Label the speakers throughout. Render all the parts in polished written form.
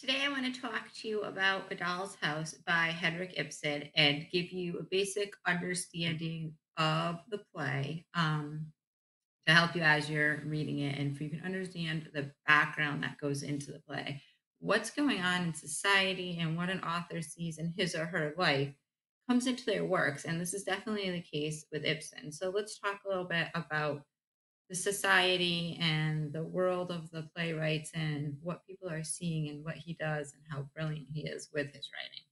Speaker 1: Today, I want to talk to you about A Doll's House by Henrik Ibsen and give you a basic understanding of the play to help you as you're reading it and for you can understand the background that goes into the play. What's going on in society and what an author sees in his or her life comes into their works. And this is definitely the case with Ibsen. So, let's talk a little bit about the society and the world of the playwrights and what people are seeing and what he does and how brilliant he is with his writing.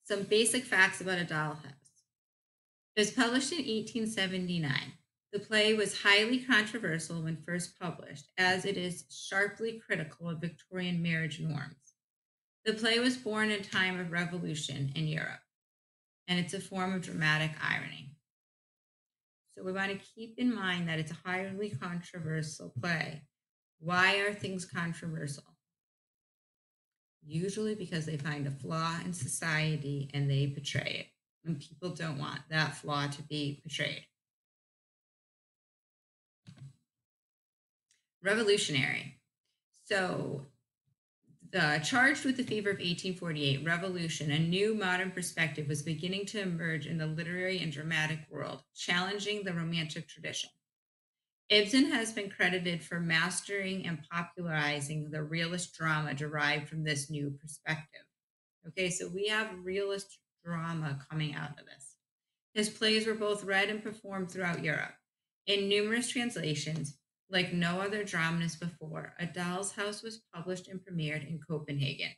Speaker 1: Some basic facts about A Doll House. It was published in 1879. The play was highly controversial when first published, as it is sharply critical of Victorian marriage norms. The play was born in a time of revolution in Europe, and it's a form of dramatic irony. So we want to keep in mind that it's a highly controversial play. Why are things controversial? Usually because they find a flaw in society and they portray it. And people don't want that flaw to be portrayed. Revolutionary. So, charged with the fever of 1848, revolution, a new modern perspective was beginning to emerge in the literary and dramatic world, challenging the romantic tradition. Ibsen has been credited for mastering and popularizing the realist drama derived from this new perspective. Okay, so we have realist drama coming out of this. His plays were both read and performed throughout Europe. In numerous translations, like no other dramatist before, A Doll's House was published and premiered in Copenhagen.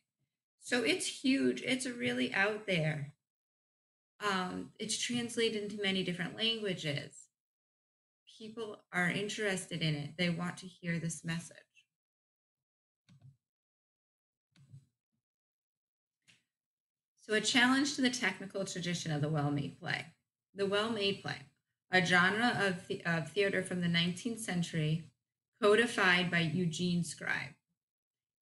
Speaker 1: So it's huge. It's really out there. It's translated into many different languages. People are interested in it. They want to hear this message. So, a challenge to the technical tradition of the well made play. The well made play, a genre of theater from the 19th century, codified by Eugene Scribe.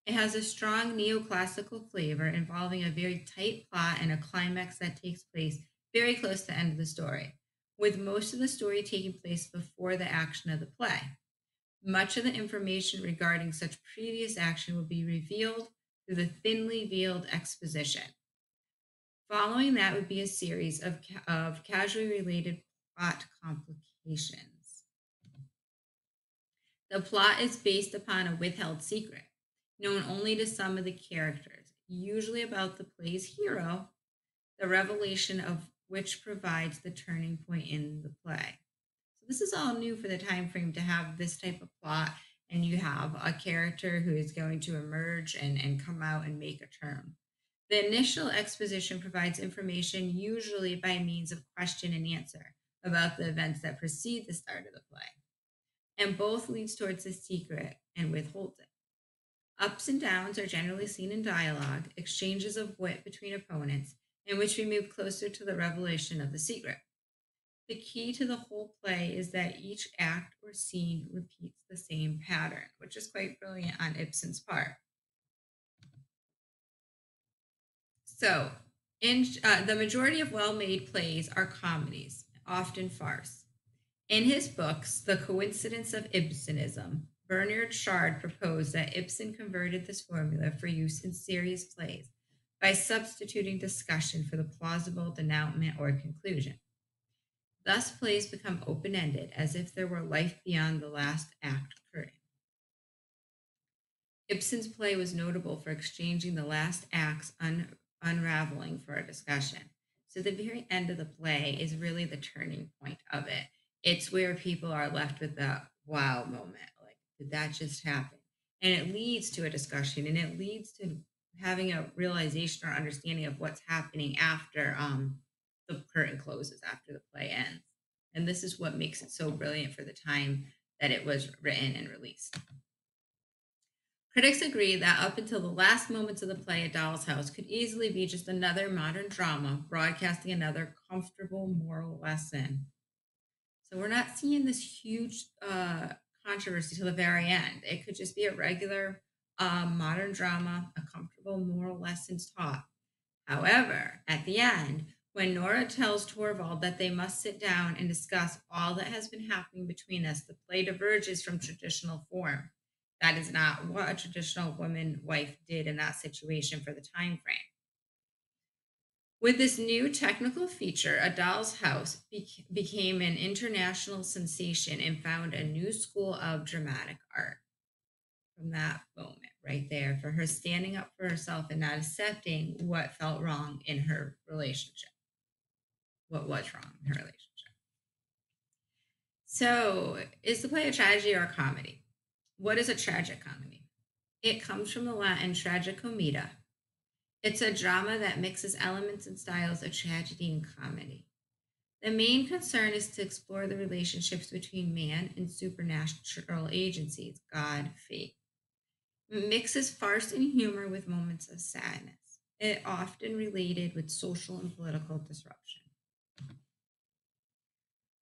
Speaker 1: It has a strong neoclassical flavor involving a very tight plot and a climax that takes place very close to the end of the story, with most of the story taking place before the action of the play. Much of the information regarding such previous action will be revealed through the thinly veiled exposition. Following that would be a series of casually related plot complications. The plot is based upon a withheld secret, known only to some of the characters, usually about the play's hero, the revelation of which provides the turning point in the play. So this is all new for the time frame to have this type of plot, and you have a character who is going to emerge and come out and make a turn. The initial exposition provides information, usually by means of question and answer, about the events that precede the start of the play, and both leads towards the secret and withholds it. Ups and downs are generally seen in dialogue, exchanges of wit between opponents, in which we move closer to the revelation of the secret. The key to the whole play is that each act or scene repeats the same pattern, which is quite brilliant on Ibsen's part. So, the majority of well made plays are comedies, often farce. In his books, The Coincidence of Ibsenism, Bernard Shard proposed that Ibsen converted this formula for use in serious plays by substituting discussion for the plausible denouement or conclusion. Thus, plays become open ended, as if there were life beyond the last act curtain. Ibsen's play was notable for exchanging the last act's unraveling for a discussion. So the very end of the play is really the turning point of it. It's where people are left with that wow moment. Like, did that just happen? And it leads to a discussion and it leads to having a realization or understanding of what's happening after the curtain closes, after the play ends. And this is what makes it so brilliant for the time that it was written and released. Critics agree that up until the last moments of the play, A Doll's House could easily be just another modern drama broadcasting another comfortable moral lesson. So we're not seeing this huge controversy till the very end. It could just be a regular modern drama, a comfortable moral lessons taught. However, at the end, when Nora tells Torvald that they must sit down and discuss all that has been happening between us, the play diverges from traditional form. That is not what a traditional woman wife did in that situation for the time frame. With this new technical feature, A Doll's House became an international sensation and found a new school of dramatic art from that moment right there for her standing up for herself and not accepting what felt wrong in her relationship, what was wrong in her relationship. So, is the play a tragedy or a comedy? What is a tragic comedy? It comes from the Latin tragicomedia. It's a drama that mixes elements and styles of tragedy and comedy. The main concern is to explore the relationships between man and supernatural agencies, God, fate. It mixes farce and humor with moments of sadness. It often related with social and political disruption.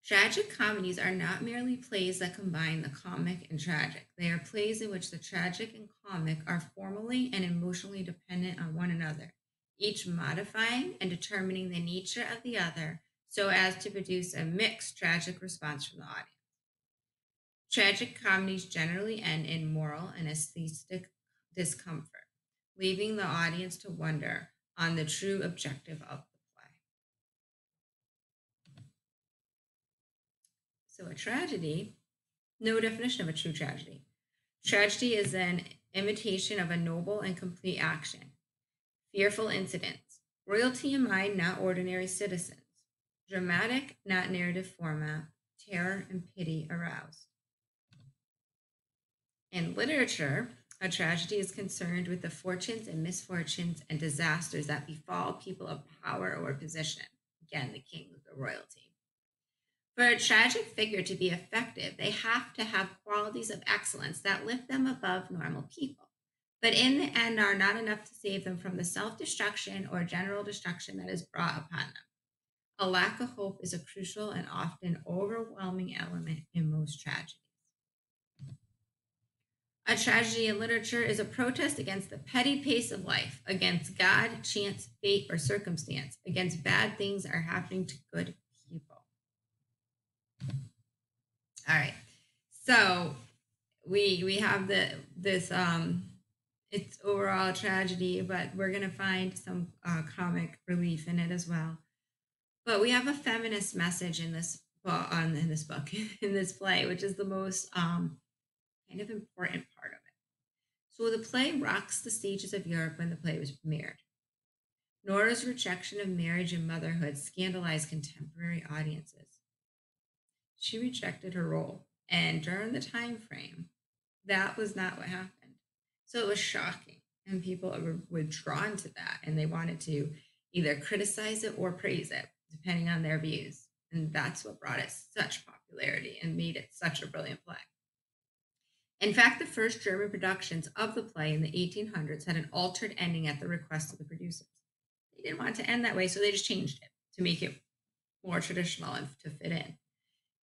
Speaker 1: Tragic comedies are not merely plays that combine the comic and tragic. They are plays in which the tragic and comic are formally and emotionally dependent on one another, each modifying and determining the nature of the other so as to produce a mixed tragic response from the audience. Tragic comedies generally end in moral and aesthetic discomfort, leaving the audience to wonder on the true objective of the play. So, a tragedy, no definition of a true tragedy. Tragedy is an imitation of a noble and complete action. Fearful incidents. Royalty in mind, not ordinary citizens. Dramatic, not narrative format. Terror and pity aroused. In literature, a tragedy is concerned with the fortunes and misfortunes and disasters that befall people of power or position. Again, the king, the royalty. For a tragic figure to be effective, they have to have qualities of excellence that lift them above normal people, but in the end are not enough to save them from the self destruction or general destruction that is brought upon them. A lack of hope is a crucial and often overwhelming element in most tragedies. A tragedy in literature is a protest against the petty pace of life, against God, chance, fate, or circumstance, against bad things that are happening to good people. All right. So we have this it's overall a tragedy, but we're gonna find some comic relief in it as well. But we have a feminist message in this book, in this book, in this play, which is the most kind of important part of it. So the play rocks the stages of Europe when the play was premiered. Nora's rejection of marriage and motherhood scandalized contemporary audiences. She rejected her role, and during the time frame, that was not what happened. So it was shocking, and people were drawn to that, and they wanted to either criticize it or praise it, depending on their views. And that's what brought it such popularity and made it such a brilliant play. In fact, the first German productions of the play in the 1800s had an altered ending at the request of the producers. They didn't want it to end that way, so they just changed it to make it more traditional and to fit in.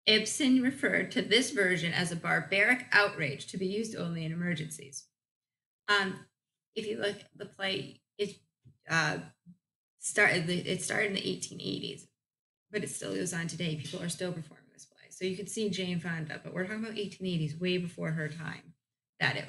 Speaker 1: Ibsen referred to this version as a barbaric outrage to be used only in emergencies. If you look at the play, uh, it started in the 1880s, but it still goes on today. People are still performing this play. So you can see Jane Fonda, but we're talking about 1880s, way before her time that it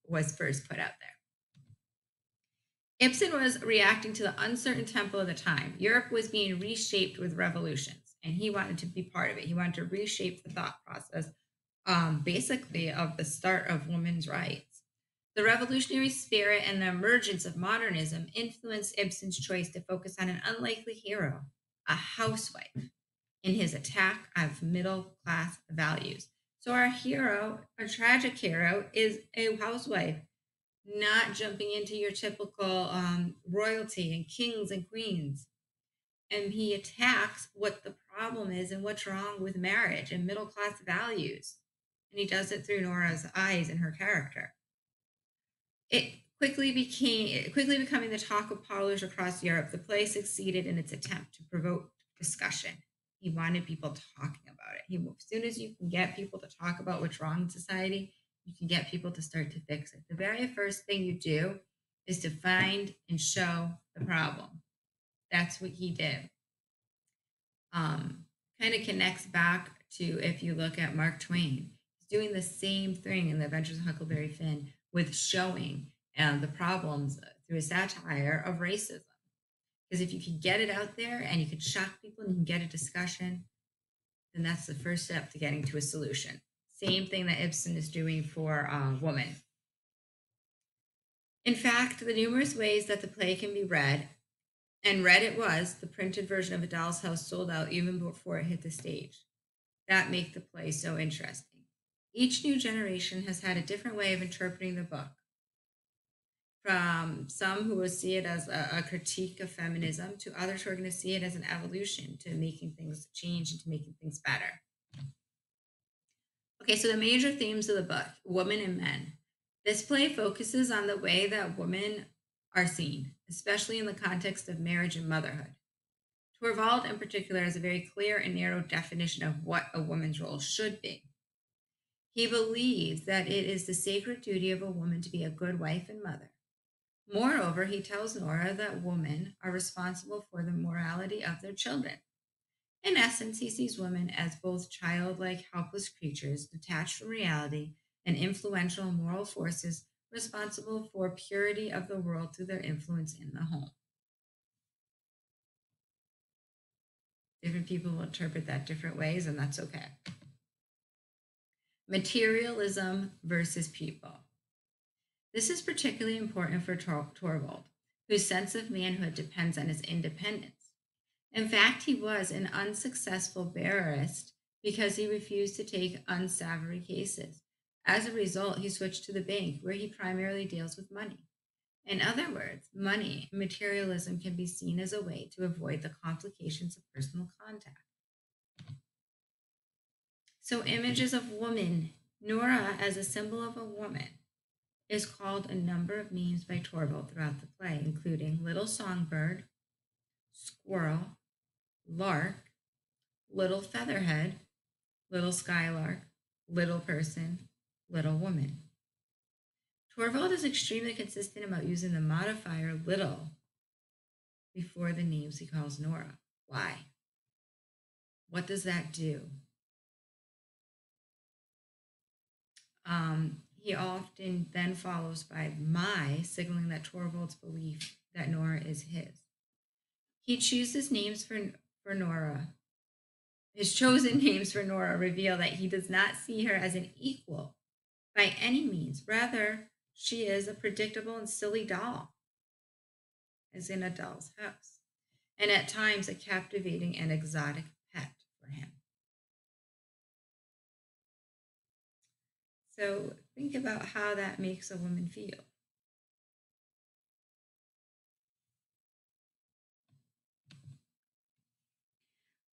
Speaker 1: was first put out there. Ibsen was reacting to the uncertain tempo of the time. Europe was being reshaped with revolutions, and he wanted to be part of it. He wanted to reshape the thought process, basically, of the start of women's rights. The revolutionary spirit and the emergence of modernism influenced Ibsen's choice to focus on an unlikely hero, a housewife, in his attack of middle class values. So, our hero, a tragic hero, is a housewife, not jumping into your typical royalty and kings and queens. And he attacks what the problem is and what's wrong with marriage and middle class values. And he does it through Nora's eyes and her character. It quickly becoming the talk of parlors across Europe. The play succeeded in its attempt to provoke discussion. He wanted people talking about it. As soon as you can get people to talk about what's wrong in society, you can get people to start to fix it. The very first thing you do is to find and show the problem. That's what he did. Kind of connects back to if you look at Mark Twain. doing the same thing in The Adventures of Huckleberry Finn with showing the problems through a satire of racism. Because if you can get it out there and you can shock people and you can get a discussion, then that's the first step to getting to a solution. Same thing that Ibsen is doing for Woman. In fact, the numerous ways that the play can be read, and read it was, the printed version of A Doll's House sold out even before it hit the stage. That make the play so interesting. Each new generation has had a different way of interpreting the book. From some who will see it as a critique of feminism to others who are going to see it as an evolution to making things change and to making things better. Okay, so the major themes of the book, women and men. This play focuses on the way that women are seen, especially in the context of marriage and motherhood. Torvald, in particular, has a very clear and narrow definition of what a woman's role should be. He believes that it is the sacred duty of a woman to be a good wife and mother. Moreover, he tells Nora that women are responsible for the morality of their children. In essence, he sees women as both childlike, helpless creatures detached from reality and influential moral forces responsible for purity of the world through their influence in the home. Different people will interpret that different ways, and that's okay. Materialism versus people. This is particularly important for Torvald, whose sense of manhood depends on his independence. In fact, he was an unsuccessful barrist because he refused to take unsavory cases. As a result, he switched to the bank, where he primarily deals with money. In other words, money, materialism can be seen as a way to avoid the complications of personal contact. So, images of woman, Nora as a symbol of a woman, is called a number of names by Torvald throughout the play, including little songbird, squirrel, lark, little featherhead, little skylark, little person, little woman. Torvald is extremely consistent about using the modifier little before the names he calls Nora. Why? What does that do? He often then follows by my, signaling that Torvald's belief that Nora is his. He chooses names for Nora. His chosen names for Nora reveal that he does not see her as an equal by any means. Rather, she is a predictable and silly doll, as in A Doll's House, and at times a captivating and exotic pet for him. So think about how that makes a woman feel.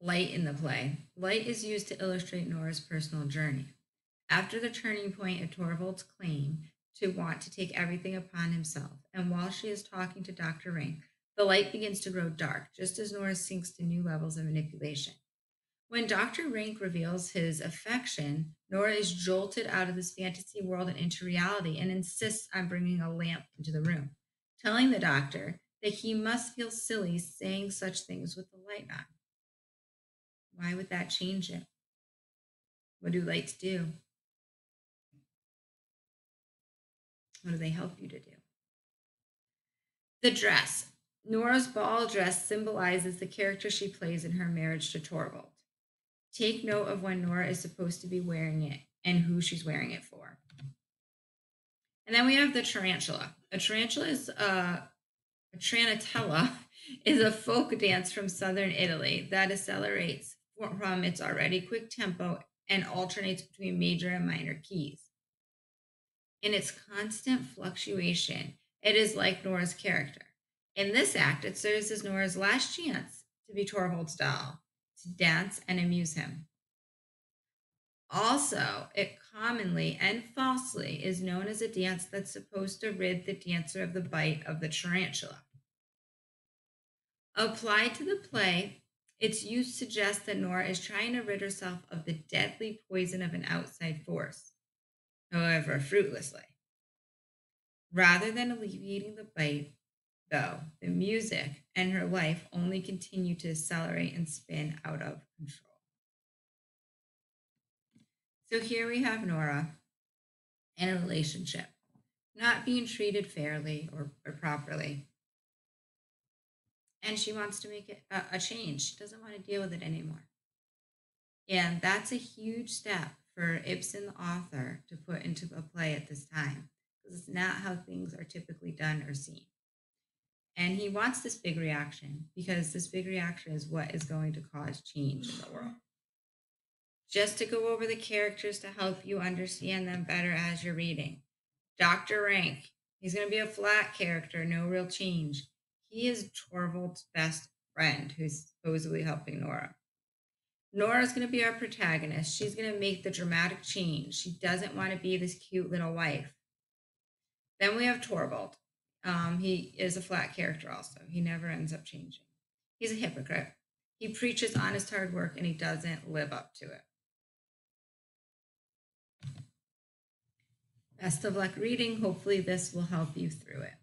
Speaker 1: Light in the play. Light is used to illustrate Nora's personal journey. After the turning point of Torvald's claim to want to take everything upon himself, and while she is talking to Dr. Rink, the light begins to grow dark, just as Nora sinks to new levels of manipulation. When Dr. Rink reveals his affection, Nora is jolted out of this fantasy world and into reality and insists on bringing a lamp into the room, telling the doctor that he must feel silly saying such things with the light on. Why would that change it? What do lights do? What do they help you to do? The dress. Nora's ball dress symbolizes the character she plays in her marriage to Torvald. Take note of when Nora is supposed to be wearing it and who she's wearing it for. And then we have the tarantula. A tarantella is a folk dance from southern Italy that accelerates from its already quick tempo and alternates between major and minor keys. In its constant fluctuation, it is like Nora's character. In this act, it serves as Nora's last chance to be Torvald's doll, to dance and amuse him. Also, it commonly and falsely is known as a dance that's supposed to rid the dancer of the bite of the tarantula. Applied to the play, its use suggests that Nora is trying to rid herself of the deadly poison of an outside force, however, fruitlessly. Rather than alleviating the bite, though, the music and her life only continue to accelerate and spin out of control. So here we have Nora in a relationship, not being treated fairly or properly. And she wants to make it a change. She doesn't want to deal with it anymore. And that's a huge step for Ibsen, the author, to put into a play at this time, because it's not how things are typically done or seen. And he wants this big reaction because this big reaction is what is going to cause change in the world. Just to go over the characters to help you understand them better as you're reading. Dr. Rank, he's going to be a flat character, no real change. He is Torvald's best friend who's supposedly helping Nora. Nora's going to be our protagonist. She's going to make the dramatic change. She doesn't want to be this cute little wife. Then we have Torvald. He is a flat character also. He never ends up changing. He's a hypocrite. He preaches honest hard work and he doesn't live up to it. Best of luck reading. Hopefully, this will help you through it.